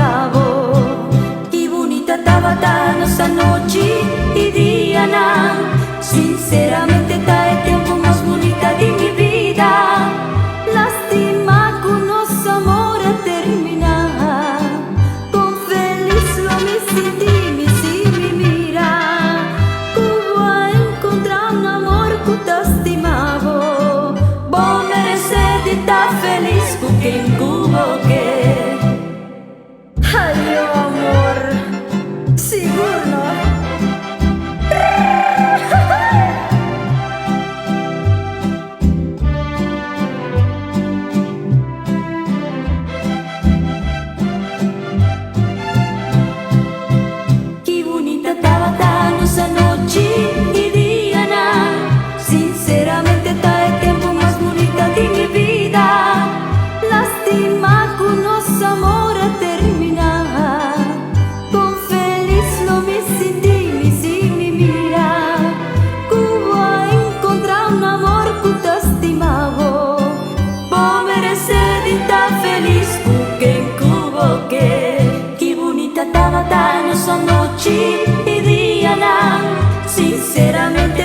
stimavo. Che bonita tava ta nossa noche y Diana. Sinceramente ta el tiempo más bonita de mi vida. Lástima que nuestro amor ha terminado. Con feliz lo me sentí, me si me mira. Como a encontrar un amor que te estimaba. Vos mereces de estar feliz con quien hubo que. Ay, amor, seguro no. Qué bonita estaba tan esa noche y Diana. Sinceramente está el tiempo más bonita de mi vida. Lástima que nuestro amor ha terminado. Con feliz lo me sentí, me si me mira. Como a encontrar un amor que te estimaba. Vos mereces de estar feliz porque hubo que. Qué bonita estaba tan esa noche y Diana. Sinceramente